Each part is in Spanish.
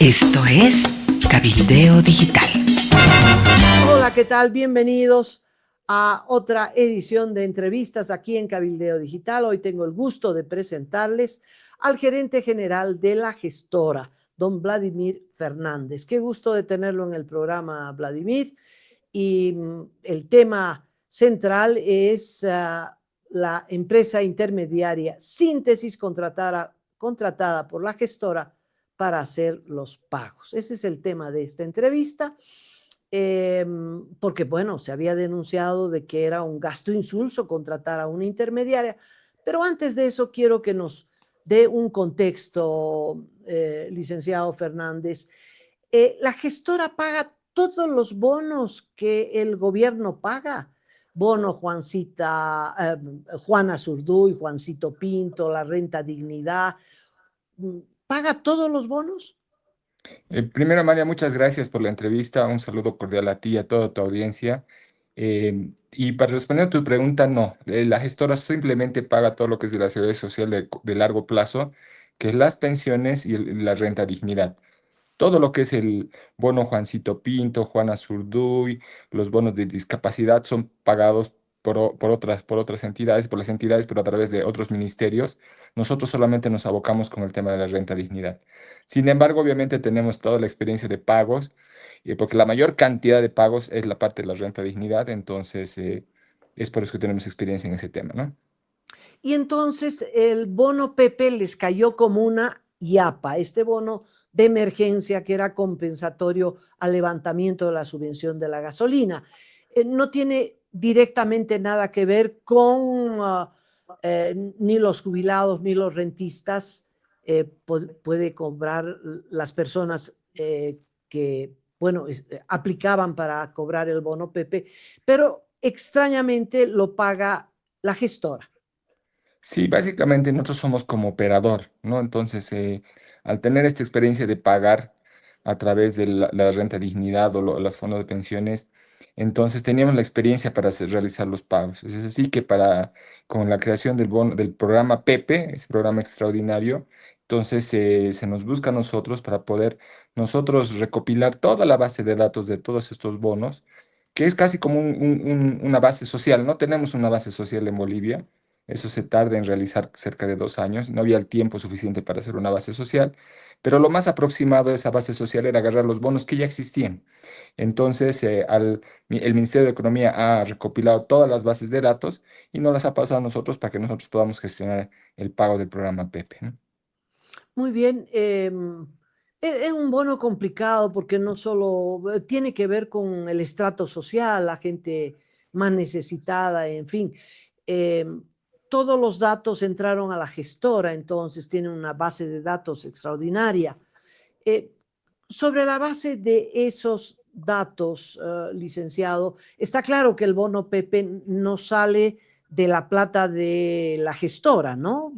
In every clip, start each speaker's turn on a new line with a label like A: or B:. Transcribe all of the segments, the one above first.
A: Esto es Cabildeo Digital.
B: Hola, ¿qué tal? Bienvenidos a otra edición de entrevistas aquí en Cabildeo Digital. Hoy tengo el gusto de presentarles al gerente general de la gestora, don Vladimir Fernández. Qué gusto de tenerlo en el programa, Vladimir. Y el tema central es la empresa intermediaria Síntesis contratada por la gestora para hacer los pagos. Ese es el tema de esta entrevista, porque, bueno, se había denunciado de que era un gasto insulso contratar a una intermediaria, pero antes de eso quiero que nos dé un contexto, licenciado Fernández. La gestora paga todos los bonos que el gobierno paga. Bono Juana Zurduy, Juancito Pinto, la renta dignidad. ¿Paga todos los bonos?
C: Primero, María, muchas gracias por la entrevista. Un saludo cordial a ti y a toda tu audiencia. Y para responder a tu pregunta, no. La gestora simplemente paga todo lo que es de la seguridad social de largo plazo, que es las pensiones y la renta dignidad. Todo lo que es el bono Juancito Pinto, Juana Zurduy, los bonos de discapacidad son pagados por otras entidades, por las entidades, pero a través de otros ministerios. Nosotros solamente nos abocamos con el tema de la renta dignidad. Sin embargo, obviamente tenemos toda la experiencia de pagos, porque la mayor cantidad de pagos es la parte de la renta dignidad, entonces es por eso que tenemos experiencia en ese tema, ¿no?
B: Y entonces el bono Pepe les cayó como una yapa, este bono de emergencia que era compensatorio al levantamiento de la subvención de la gasolina. No tiene directamente nada que ver con ni los jubilados ni los rentistas. Puede cobrar las personas que, bueno, aplicaban para cobrar el bono Pepe, pero extrañamente lo paga la gestora.
C: Sí, básicamente nosotros somos como operador, ¿no? Entonces, al tener esta experiencia de pagar a través de la renta dignidad o los fondos de pensiones, entonces teníamos la experiencia para realizar los pagos. Es así que con la creación del programa PEPE, ese programa extraordinario, entonces se nos busca a nosotros para poder nosotros recopilar toda la base de datos de todos estos bonos, que es casi como una base social. No tenemos una base social en Bolivia. Eso se tarda en realizar cerca de 2 años. No había el tiempo suficiente para hacer una base social, pero lo más aproximado de esa base social era agarrar los bonos que ya existían. Entonces, el Ministerio de Economía ha recopilado todas las bases de datos y nos las ha pasado a nosotros para que nosotros podamos gestionar el pago del programa PEPE, ¿no?
B: Muy bien. Es un bono complicado porque no solo tiene que ver con el estrato social, la gente más necesitada, en fin. em, Todos los datos entraron a la gestora, entonces tiene una base de datos extraordinaria. Eh, Sobre la base de esos datos, licenciado, está claro que el bono Pepe no sale de la plata de la gestora, ¿no?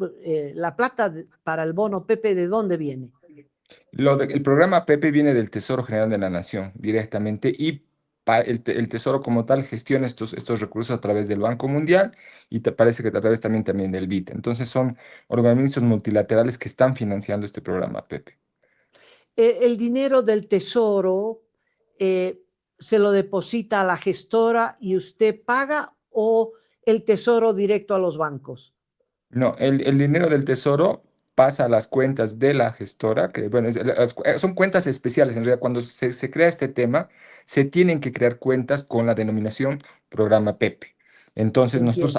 B: La plata para el bono Pepe, ¿de dónde viene?
C: El programa PEPE viene del Tesoro General de la Nación directamente y el Tesoro como tal gestiona estos recursos a través del Banco Mundial y te parece que a través también del BID. Entonces son organismos multilaterales que están financiando este programa PEPE.
B: El dinero del tesoro eh, se lo deposita a la gestora y usted paga, o el tesoro directo a los bancos.
C: No, el dinero del Tesoro pasa a las cuentas de la gestora, que bueno, son cuentas especiales. En realidad, cuando se crea este tema, se tienen que crear cuentas con la denominación programa PEPE. Entonces,
B: Entiendo.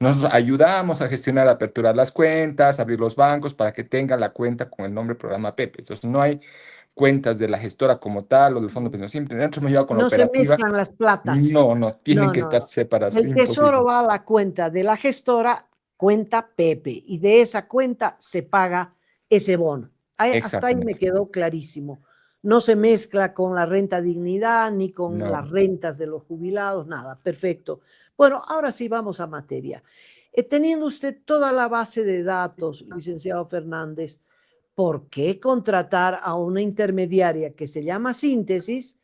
C: nosotros ayudamos a gestionar, a aperturar las cuentas, abrir los bancos para que tengan la cuenta con el nombre programa PEPE. Entonces, no hay cuentas de la gestora como tal o del fondo de pensión simple. Nosotros hemos ayudado con la
B: No se
C: operativa.
B: mezclan las platas.
C: No, no, tienen
B: No,
C: que
B: no,
C: estar
B: no.
C: separadas,
B: El tesoro
C: imposible.
B: va a la cuenta de la gestora, cuenta Pepe, y de esa cuenta se paga ese bono. Hasta ahí me
C: Exactamente.
B: quedó clarísimo. No se mezcla con la renta dignidad ni con las
C: No.
B: rentas de los jubilados, nada. Perfecto. Bueno, ahora sí vamos a materia. Teniendo usted toda la base de datos, licenciado Fernández, ¿por qué contratar a una intermediaria que se llama Síntesis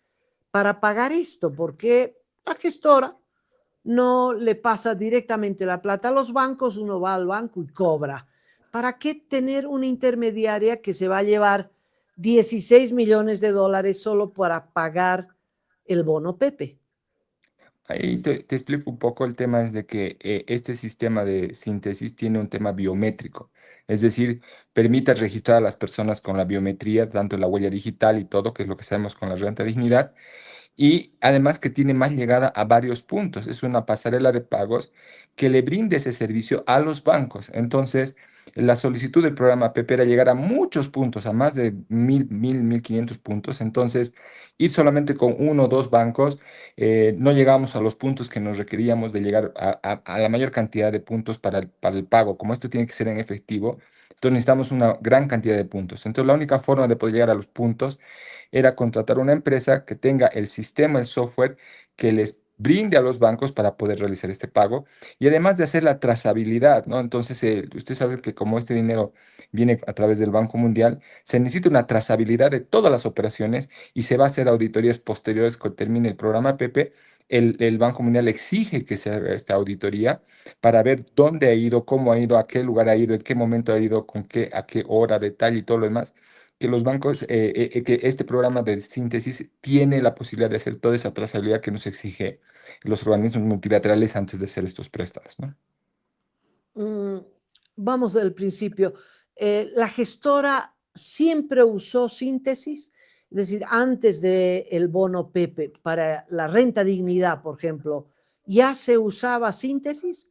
B: para pagar esto? Porque la gestora no le pasa directamente la plata a los bancos, uno va al banco y cobra. ¿Para qué tener una intermediaria que se va a llevar 16 millones de dólares solo para pagar el bono Pepe.
C: Ahí te explico un poco. El tema es de que este sistema de síntesis tiene un tema biométrico, es decir, permite registrar a las personas con la biometría, tanto la huella digital y todo, que es lo que sabemos con la renta dignidad, y además que tiene más llegada a varios puntos. Es una pasarela de pagos que le brinde ese servicio a los bancos. Entonces, la solicitud del programa Pepe era llegar a muchos puntos, a más de 1.500 puntos. Entonces, ir solamente con uno o dos bancos, no llegamos a los puntos que nos requeríamos de llegar a la mayor cantidad de puntos para el pago. Como esto tiene que ser en efectivo, entonces necesitamos una gran cantidad de puntos. Entonces, la única forma de poder llegar a los puntos era contratar una empresa que tenga el sistema, el software que les brinde a los bancos para poder realizar este pago y además de hacer la trazabilidad, ¿no? Entonces, usted sabe que como este dinero viene a través del Banco Mundial, se necesita una trazabilidad de todas las operaciones y se va a hacer auditorías posteriores cuando termine el programa Pepe. El Banco Mundial exige que se haga esta auditoría para ver dónde ha ido, cómo ha ido, a qué lugar ha ido, en qué momento ha ido, con qué, a qué hora, detalle y todo lo demás, que los bancos, que este programa de síntesis tiene la posibilidad de hacer toda esa trazabilidad que nos exige los organismos multilaterales antes de hacer estos préstamos, ¿no?
B: Mm, Vamos del principio. La gestora siempre usó síntesis, es decir, antes del bono Pepe, para la renta dignidad, por ejemplo, ¿ya se usaba síntesis?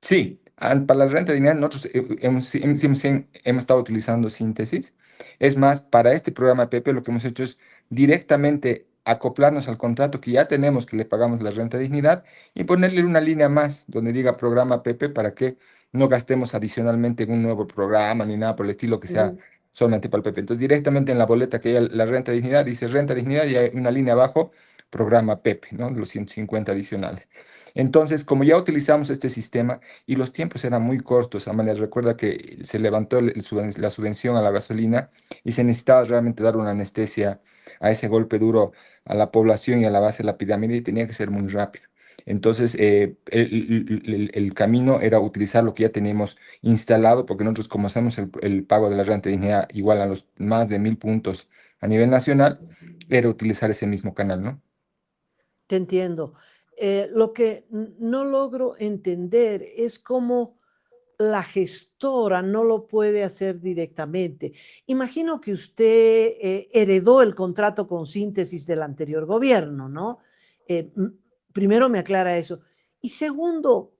C: Sí, para la renta dignidad nosotros hemos estado utilizando síntesis. Es más, para este programa Pepe lo que hemos hecho es directamente acoplarnos al contrato que ya tenemos, que le pagamos la renta dignidad, y ponerle una línea más donde diga programa Pepe para que no gastemos adicionalmente en un nuevo programa ni nada por el estilo que sea
B: Ujú.
C: solamente para el Pepe. Entonces, directamente en la boleta que hay la renta dignidad, dice renta dignidad y hay una línea abajo, programa Pepe, ¿no? Los 150 adicionales. Entonces, como ya utilizamos este sistema, y los tiempos eran muy cortos. Amalia, recuerda que se levantó la subvención a la gasolina y se necesitaba realmente dar una anestesia a ese golpe duro a la población y a la base de la pirámide y tenía que ser muy rápido. Entonces, el camino era utilizar lo que ya teníamos instalado, porque nosotros, como hacemos el pago de la renta de dignidad igual a los más de 1.000 puntos a nivel nacional, era utilizar ese mismo canal, ¿no?
B: Te entiendo. Lo que no logro entender es cómo la gestora no lo puede hacer directamente. Imagino que usted heredó el contrato con síntesis del anterior gobierno, ¿no? Primero me aclara eso. Y segundo,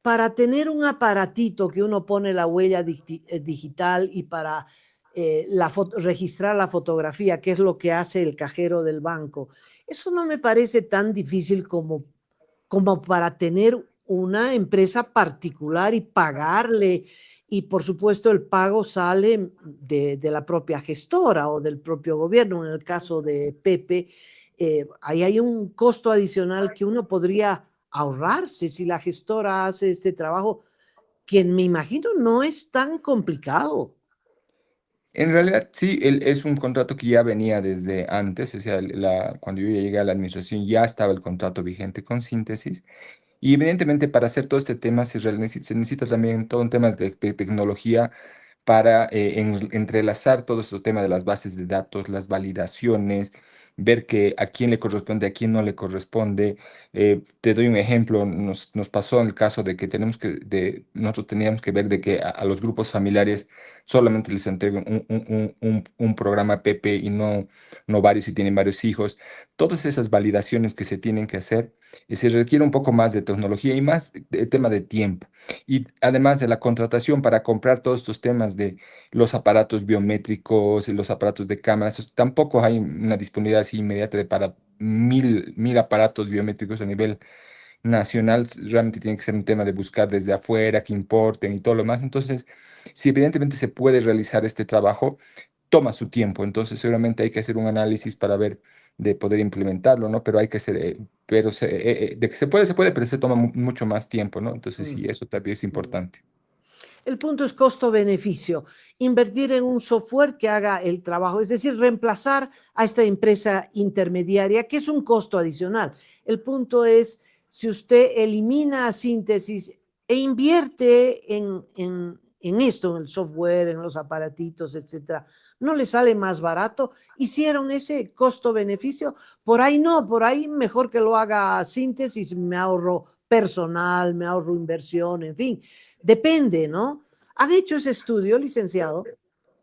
B: para tener un aparatito que uno pone la huella digital y para registrar la fotografía, que es lo que hace el cajero del banco, eso no me parece tan difícil como para tener una empresa particular y pagarle. Y por supuesto el pago sale de la propia gestora o del propio gobierno. En el caso de Pepe, ahí hay un costo adicional que uno podría ahorrarse si la gestora hace este trabajo, que me imagino no es tan complicado.
C: En realidad, sí, es un contrato que ya venía desde antes, o sea, cuando yo ya llegué a la administración ya estaba el contrato vigente con Síntesis. Y evidentemente para hacer todo este tema se necesita también todo un tema de tecnología para entrelazar todo este tema de las bases de datos, las validaciones, ver que a quién le corresponde, a quién no le corresponde. Te doy un ejemplo, nos pasó en el caso de que nosotros teníamos que ver de que a los grupos familiares solamente les entreguen un programa PP y no varios si tienen varios hijos. Todas esas validaciones que se tienen que hacer, se requiere un poco más de tecnología y más de tema de tiempo. Y además de la contratación para comprar todos estos temas de los aparatos biométricos y los aparatos de cámaras, tampoco hay una disponibilidad así inmediata de para mil aparatos biométricos a nivel nacional. Realmente tiene que ser un tema de buscar desde afuera, que importen y todo lo más. Entonces, si evidentemente se puede realizar este trabajo, toma su tiempo. Entonces, seguramente hay que hacer un análisis para ver de poder implementarlo, ¿no? Pero hay que hacer, de que se puede, pero se toma mucho más tiempo, ¿no? Entonces,
B: Mm,
C: sí, eso también es
B: mm.
C: importante.
B: El punto es costo-beneficio. Invertir en un software que haga el trabajo, es decir, reemplazar a esta empresa intermediaria, que es un costo adicional. El punto es, si usted elimina síntesis e invierte en esto, en el software, en los aparatitos, etcétera, ¿no le sale más barato? ¿Hicieron ese costo-beneficio? Por ahí no, por ahí mejor que lo haga Síntesis, me ahorro personal, me ahorro inversión, en fin, depende, ¿no? ¿Han hecho ese estudio, licenciado?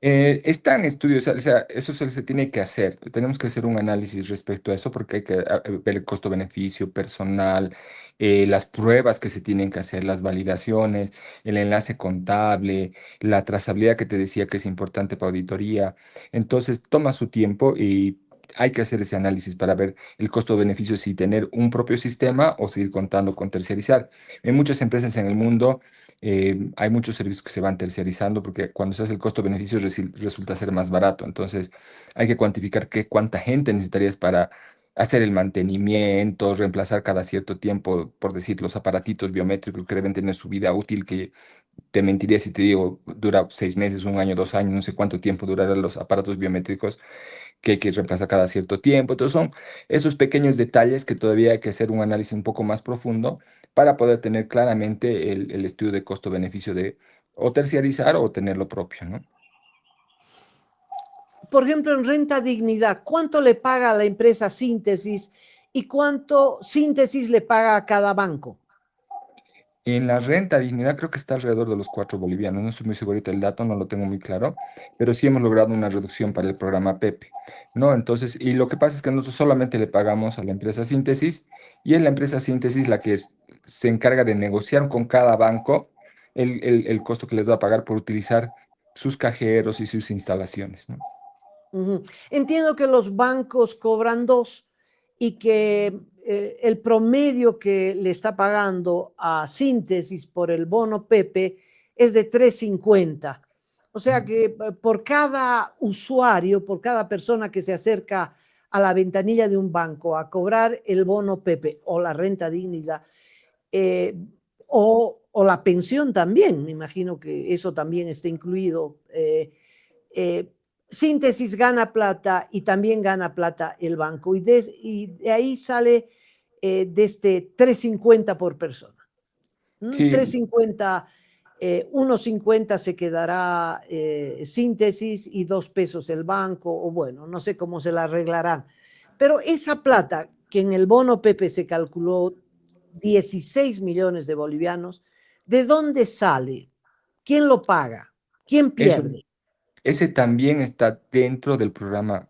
C: Está en estudios, o sea, eso se tiene que hacer. Tenemos que hacer un análisis respecto a eso porque hay que ver el costo-beneficio personal, las pruebas que se tienen que hacer, las validaciones, el enlace contable, la trazabilidad que te decía que es importante para auditoría. Entonces, toma su tiempo y hay que hacer ese análisis para ver el costo-beneficio, si tener un propio sistema o seguir contando con terciarizar. En muchas empresas en el mundo hay muchos servicios que se van terciarizando porque cuando se hace el costo-beneficio resulta ser más barato. Entonces hay que cuantificar cuánta gente necesitarías para hacer el mantenimiento, reemplazar cada cierto tiempo, por decir, los aparatitos biométricos que deben tener su vida útil, que te mentiría si te digo, dura 6 meses, un año, 2 años, no sé cuánto tiempo durarán los aparatos biométricos que hay que reemplazar cada cierto tiempo. Entonces son esos pequeños detalles que todavía hay que hacer un análisis un poco más profundo para poder tener claramente el estudio de costo-beneficio de o terciarizar o tener lo propio, ¿no?
B: Por ejemplo, en renta dignidad, ¿cuánto le paga a la empresa Síntesis y cuánto Síntesis le paga a cada banco?
C: En la renta dignidad creo que está alrededor de los 4 bolivianos. No estoy muy seguro del dato, no lo tengo muy claro, pero sí hemos logrado una reducción para el programa Pepe, ¿no? Entonces, y lo que pasa es que nosotros solamente le pagamos a la empresa Síntesis y es la empresa Síntesis la que se encarga de negociar con cada banco el costo que les va a pagar por utilizar sus cajeros y sus instalaciones, ¿no?
B: Ujú. Entiendo que los bancos cobran 2 y que el promedio que le está pagando a Síntesis por el bono Pepe es de 3,50. O sea que por cada usuario, por cada persona que se acerca a la ventanilla de un banco a cobrar el bono Pepe o la renta dignidad, eh, o la pensión también, me imagino que eso también está incluido. Eh, Síntesis gana plata y también gana plata el banco, y de ahí sale desde 3,50 por persona.
C: Sí,
B: 3,50, 1,50 se quedará Síntesis y 2 pesos el banco, o bueno, no sé cómo se la arreglarán. Pero esa plata que en el bono Pepe se calculó 16 millones de bolivianos, ¿de dónde sale? ¿Quién lo paga? ¿Quién
C: eso.
B: pierde?
C: Ese también está dentro del programa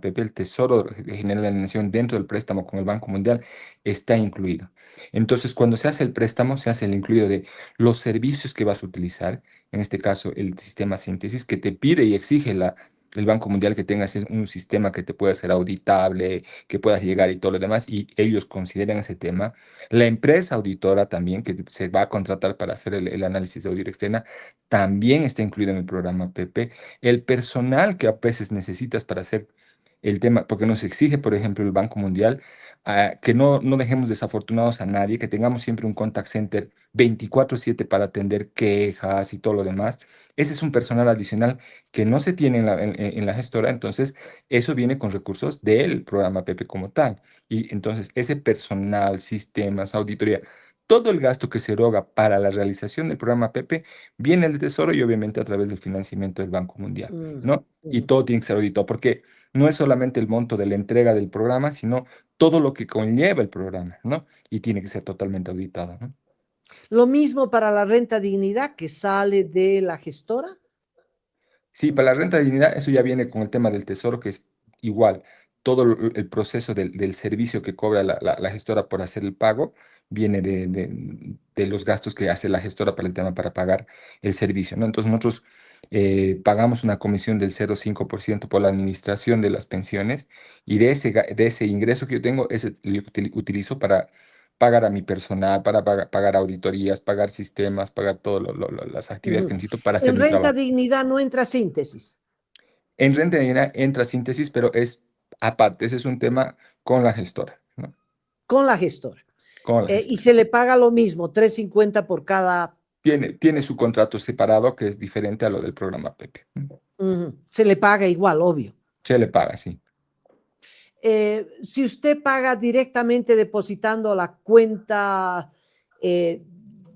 C: Pepe, el Tesoro General de la Nación, dentro del préstamo con el Banco Mundial, está incluido. Entonces, cuando se hace el préstamo, se hace el incluido de los servicios que vas a utilizar, en este caso, el sistema síntesis, que te pide y exige el Banco Mundial que tengas un sistema que te pueda ser auditable, que puedas llegar y todo lo demás, y ellos consideran ese tema. La empresa auditora también, que se va a contratar para hacer el análisis de auditoría externa, también está incluido en el programa Pepe. El personal que a veces necesitas para hacer el tema, porque nos exige, por ejemplo, el Banco Mundial, que no dejemos desafortunados a nadie, que tengamos siempre un contact center 24/7 para atender quejas y todo lo demás. Ese es un personal adicional que no se tiene en la gestora, entonces eso viene con recursos del programa Pepe como tal. Y entonces ese personal, sistemas, auditoría, todo el gasto que se eroga para la realización del programa Pepe viene del Tesoro y obviamente a través del financiamiento del Banco Mundial,
B: Mm,
C: ¿no? Y
B: mm.
C: todo tiene que ser auditado, porque no es solamente el monto de la entrega del programa, sino todo lo que conlleva el programa, ¿no? Y tiene que ser totalmente auditado, ¿no?
B: Lo mismo para la renta dignidad que sale de la gestora.
C: Sí, para la renta de dignidad, eso ya viene con el tema del Tesoro, que es igual. Todo el proceso del servicio que cobra la gestora por hacer el pago viene de los gastos que hace la gestora para el tema para pagar el servicio, ¿no? Entonces nosotros pagamos una comisión del 0,5% por la administración de las pensiones y de ese ingreso que yo tengo, ese yo utilizo para pagar a mi personal, para pagar auditorías, pagar sistemas, pagar todas las actividades que
B: Ujú.
C: necesito para hacer
B: En
C: mi
B: renta
C: trabajo.
B: dignidad no entra Síntesis.
C: En renta dignidad entra síntesis, pero es aparte. Ese es un tema con la gestora, ¿no?
B: Con la gestora.
C: Con la
B: Y
C: gestora.
B: se le paga lo mismo, 3,50 por cada.
C: Tiene su contrato separado que es diferente a lo del programa Pepe.
B: Se le paga igual, obvio.
C: Se le paga, sí.
B: Si usted paga directamente depositando la cuenta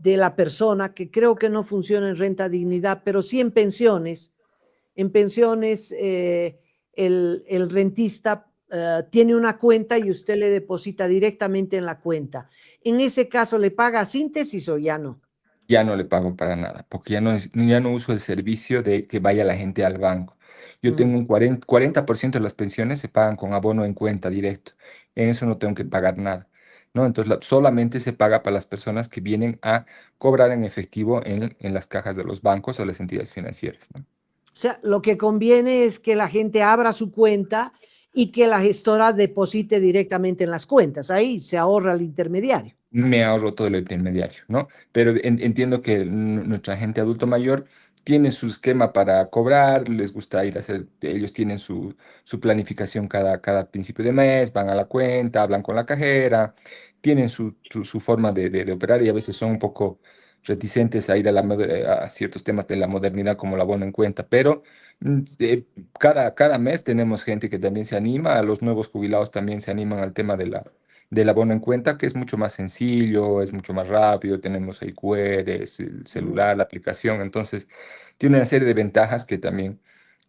B: de la persona, que creo que no funciona en renta dignidad, pero sí en pensiones. En pensiones, el rentista tiene una cuenta y usted le deposita directamente en la cuenta. En ese caso, ¿le paga a Síntesis o ya no?
C: Ya no le pago para nada, porque ya no uso el servicio de que vaya la gente al banco. Yo
B: Mm.
C: tengo un 40% de las pensiones se pagan con abono en cuenta directo. En eso no tengo que pagar nada, ¿no? Entonces solamente se paga para las personas que vienen a cobrar en efectivo en las cajas de los bancos o las entidades financieras, ¿no?
B: O sea, lo que conviene es que la gente abra su cuenta y que la gestora deposite directamente en las cuentas. Ahí se ahorra el intermediario.
C: Me ahorro todo el intermediario, ¿no? Pero entiendo que nuestra gente adulto mayor tiene su esquema para cobrar, les gusta ir a hacer, ellos tienen su planificación cada principio de mes, van a la cuenta, hablan con la cajera, tienen su forma de operar y a veces son un poco reticentes a ir a ciertos temas de la modernidad como la abono en cuenta, pero cada mes tenemos gente que también se anima, a los nuevos jubilados también se animan al tema del abono en cuenta, que es mucho más sencillo, es mucho más rápido, tenemos el QR, el
B: Mm.
C: celular, la aplicación, entonces tiene una serie de ventajas que también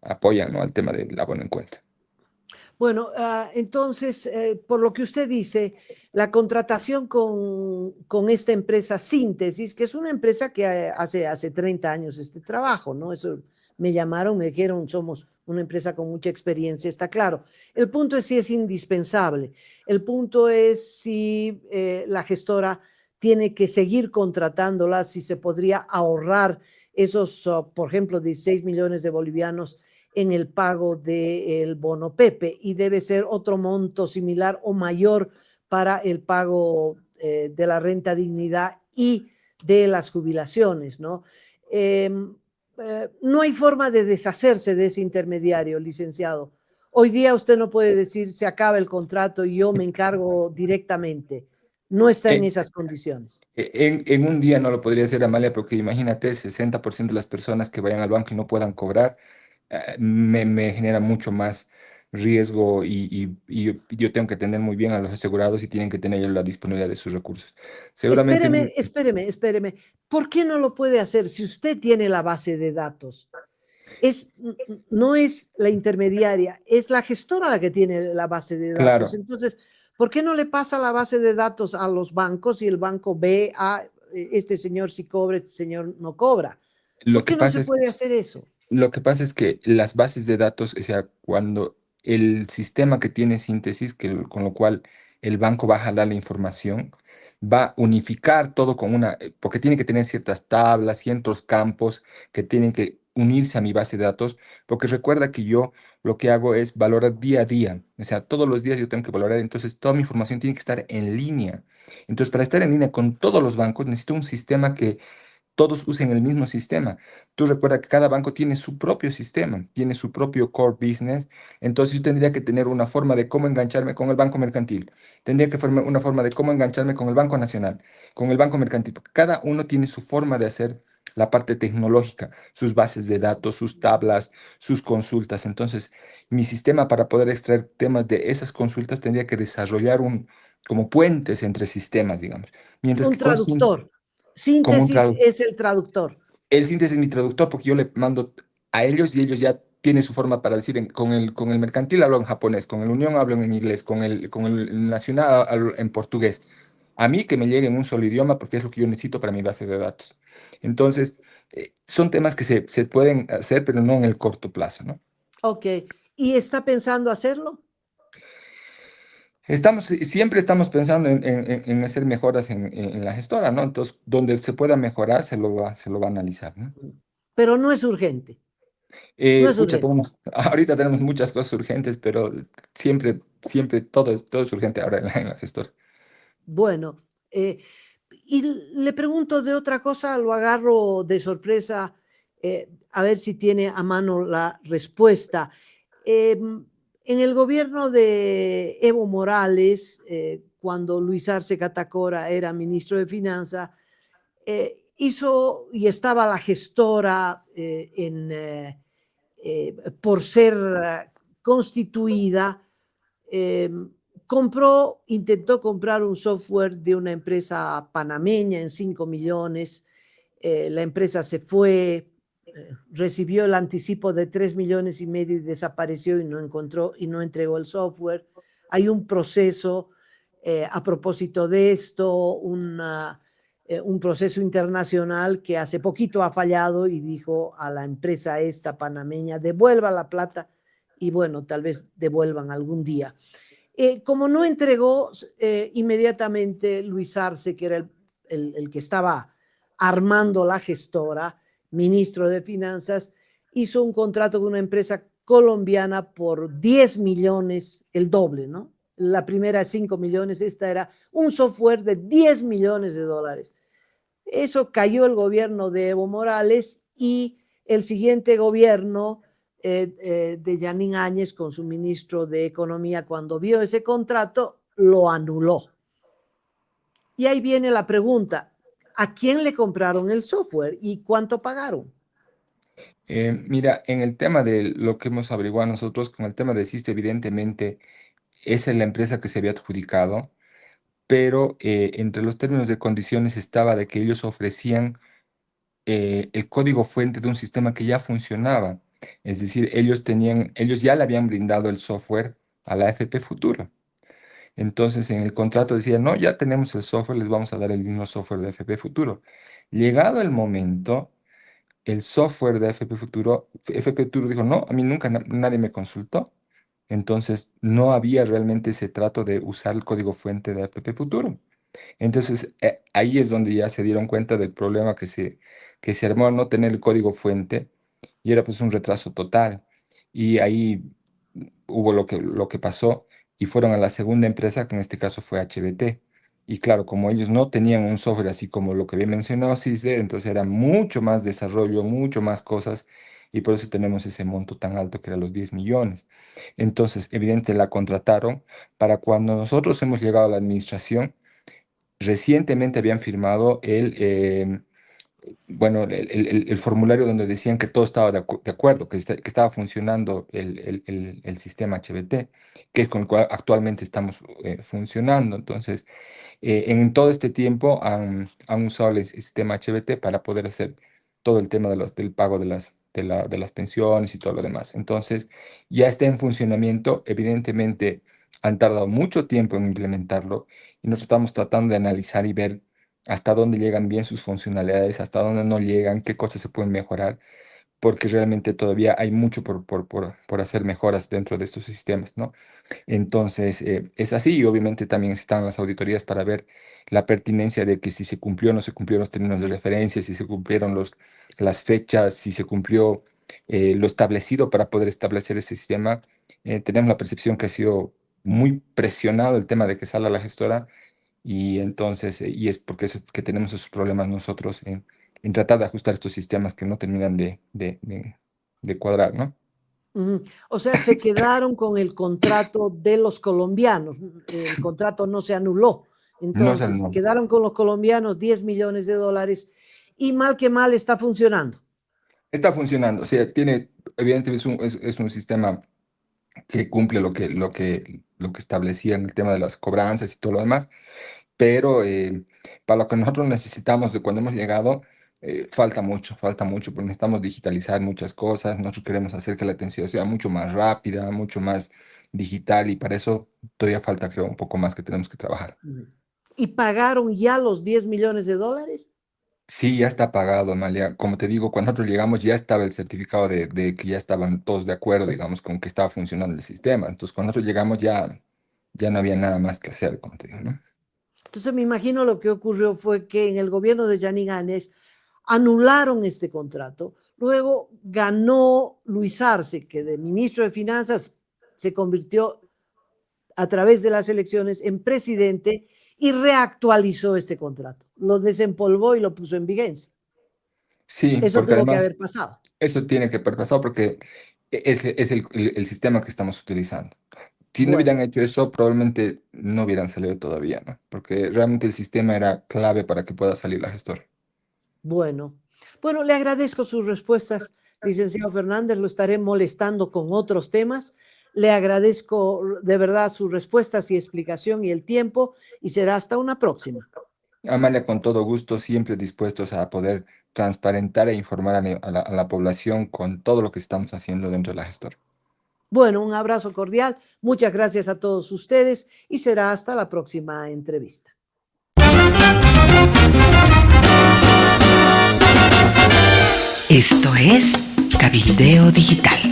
C: apoyan, ¿no?, al tema del abono en cuenta.
B: Bueno, entonces, por lo que usted dice, la contratación con esta empresa Síntesis, que es una empresa que hace 30 años este trabajo, ¿no? Eso me llamaron, me dijeron, somos una empresa con mucha experiencia, está claro. El punto es si es indispensable. El punto es si la gestora tiene que seguir contratándola, si se podría ahorrar esos, por ejemplo, 16 millones de bolivianos en el pago del bono Pepe y debe ser otro monto similar o mayor para el pago de la renta dignidad y de las jubilaciones, ¿no? Eh, no hay forma de deshacerse de ese intermediario, licenciado. Hoy día usted no puede decir se acaba el contrato y yo me encargo directamente. No está en
C: En,
B: esas condiciones.
C: en un día no lo podría hacer, Amalia, porque imagínate, 60% de las personas que vayan al banco y no puedan cobrar, me genera mucho más riesgo y yo tengo que atender muy bien a los asegurados y tienen que tener ellos la disponibilidad de sus recursos. Seguramente.
B: Espéreme. ¿Por qué no lo puede hacer si usted tiene la base de datos? No es la intermediaria, es la gestora la que tiene la base de datos.
C: Claro,
B: Entonces, ¿por qué no le pasa la base de datos a los bancos y el banco ve a este señor si cobra, este señor no cobra?
C: lo
B: ¿Por
C: que
B: qué no
C: pasa
B: se
C: es
B: puede hacer eso?
C: Lo que pasa es que las bases de datos, o sea, cuando el sistema que tiene síntesis, con lo cual el banco va a jalar la información, va a unificar todo con porque tiene que tener ciertas tablas, ciertos campos que tienen que unirse a mi base de datos, porque recuerda que yo lo que hago es valorar día a día, o sea, todos los días yo tengo que valorar, entonces toda mi información tiene que estar en línea. Entonces, para estar en línea con todos los bancos, necesito un sistema que todos usen el mismo sistema. Tú recuerda que cada banco tiene su propio sistema, tiene su propio core business. Entonces yo tendría que tener una forma de cómo engancharme con el banco mercantil. Tendría que formar una forma de cómo engancharme con el banco nacional, con el banco mercantil. Porque cada uno tiene su forma de hacer la parte tecnológica, sus bases de datos, sus tablas, sus consultas. Entonces, mi sistema para poder extraer temas de esas consultas tendría que desarrollar como puentes entre sistemas, digamos. Mientras
B: Un
C: que con
B: traductor.
C: como un
B: Síntesis
C: traductor.
B: es el traductor.
C: El síntesis es mi traductor porque yo le mando a ellos y ellos ya tienen su forma para decir, con el mercantil hablo en japonés, con el Unión hablo en inglés, con el Nacional hablo en portugués. A mí que me llegue en un solo idioma porque es lo que yo necesito para mi base de datos. Entonces, son temas que se pueden hacer, pero no en el corto plazo, ¿no?
B: Ok. ¿Y está pensando hacerlo?
C: Siempre estamos pensando en hacer mejoras en la gestora, ¿no? Entonces, donde se pueda mejorar, se lo va a analizar, ¿no?
B: Pero no es urgente. No es
C: Pucha,
B: urgente.
C: ahorita tenemos muchas cosas urgentes, pero siempre todo es urgente ahora en la gestora.
B: Bueno, y le pregunto de otra cosa, lo agarro de sorpresa, a ver si tiene a mano la respuesta. En el gobierno de Evo Morales, cuando Luis Arce Catacora era ministro de Finanzas, hizo y estaba la gestora por ser constituida, eh, intentó comprar un software de una empresa panameña en 5 millones. La empresa se fue, recibió el anticipo de 3,5 millones y desapareció y no encontró y no entregó el software. Hay un proceso a propósito de esto, un proceso internacional que hace poquito ha fallado y dijo a la empresa esta panameña, devuelva la plata y bueno, tal vez devuelvan algún día. Como no entregó, inmediatamente Luis Arce, que era el que estaba armando la gestora, ministro de Finanzas, hizo un contrato con una empresa colombiana por 10 millones, el doble, ¿no? La primera 5 millones, esta era un software de 10 millones de dólares. Eso cayó el gobierno de Evo Morales y el siguiente gobierno de Yanín Áñez con su ministro de Economía, cuando vio ese contrato, lo anuló. Y ahí viene la pregunta, ¿a quién le compraron el software y cuánto pagaron?
C: Mira, en el tema de lo que hemos averiguado nosotros, con el tema de SIST, evidentemente, esa es la empresa que se había adjudicado, pero entre los términos de condiciones estaba de que ellos ofrecían el código fuente de un sistema que ya funcionaba. Es decir, ellos ya le habían brindado el software a la FP Futuro. Entonces, en el contrato decía, no, ya tenemos el software, les vamos a dar el mismo software de FP Futuro. Llegado el momento, el software de FP Futuro dijo, no, a mí nunca nadie me consultó. Entonces, no había realmente ese trato de usar el código fuente de FP Futuro. Entonces, ahí es donde ya se dieron cuenta del problema que se armó al no tener el código fuente y era pues un retraso total. Y ahí hubo lo que pasó y fueron a la segunda empresa, que en este caso fue HBT. Y claro, como ellos no tenían un software así como lo que había mencionado CISD, entonces era mucho más desarrollo, mucho más cosas, y por eso tenemos ese monto tan alto que era los 10 millones. Entonces, evidente, la contrataron para cuando nosotros hemos llegado a la administración. Recientemente habían firmado bueno, el formulario donde decían que todo estaba de acuerdo, que estaba funcionando el sistema HBT, que es con el cual actualmente estamos funcionando. Entonces, en todo este tiempo han usado el sistema HBT para poder hacer todo el tema del pago de las pensiones y todo lo demás. Entonces, ya está en funcionamiento. Evidentemente, han tardado mucho tiempo en implementarlo y nosotros estamos tratando de analizar y ver hasta dónde llegan bien sus funcionalidades, hasta dónde no llegan, qué cosas se pueden mejorar, porque realmente todavía hay mucho por hacer mejoras dentro de estos sistemas, ¿no? Entonces, es así y obviamente también están las auditorías para ver la pertinencia de que si se cumplió o no se cumplieron los términos de referencia, si se cumplieron las fechas, si se cumplió lo establecido para poder establecer ese sistema. Tenemos la percepción que ha sido muy presionado el tema de que salga la gestora y entonces, y es porque eso, que tenemos esos problemas nosotros en tratar de ajustar estos sistemas que no terminan de cuadrar, ¿no?
B: O sea, se quedaron con el contrato de los colombianos. El contrato no se anuló.
C: No sé,
B: Entonces, se
C: no.
B: quedaron con los colombianos 10 millones de dólares y mal que mal está funcionando.
C: Está funcionando, o sea, evidentemente es un sistema que cumple lo que establecía en el tema de las cobranzas y todo lo demás, pero para lo que nosotros necesitamos de cuando hemos llegado, falta mucho, porque necesitamos digitalizar muchas cosas, nosotros queremos hacer que la atención sea mucho más rápida, mucho más digital, y para eso todavía falta, creo, un poco más que tenemos que trabajar.
B: ¿Y pagaron ya los 10 millones de dólares?
C: Sí, ya está pagado, Amalia. Como te digo, cuando nosotros llegamos ya estaba el certificado de que ya estaban todos de acuerdo, digamos, con que estaba funcionando el sistema. Entonces, cuando nosotros llegamos ya no había nada más que hacer, como te digo, ¿no?
B: Entonces, me imagino lo que ocurrió fue que en el gobierno de Yanín Áñez anularon este contrato. Luego ganó Luis Arce, que de ministro de Finanzas se convirtió a través de las elecciones en presidente y reactualizó este contrato. Lo desempolvó y lo puso en vigencia.
C: Sí,
B: Eso
C: porque
B: tuvo que
C: además
B: haber pasado.
C: eso tiene que haber pasado porque es el sistema que estamos utilizando. Si no hubieran
B: Bueno,
C: hecho eso, probablemente no hubieran salido todavía, ¿no? Porque realmente el sistema era clave para que pueda salir la gestora.
B: bueno. Bueno, le agradezco sus respuestas, licenciado Fernández. Lo estaré molestando con otros temas. Le agradezco de verdad sus respuestas y explicación y el tiempo y será hasta una próxima.
C: Amalia, con todo gusto, siempre dispuestos a poder transparentar e informar a la población con todo lo que estamos haciendo dentro de la gestora.
B: Bueno, un abrazo cordial. Muchas gracias a todos ustedes y será hasta la próxima entrevista.
A: Esto es Cabildeo Digital.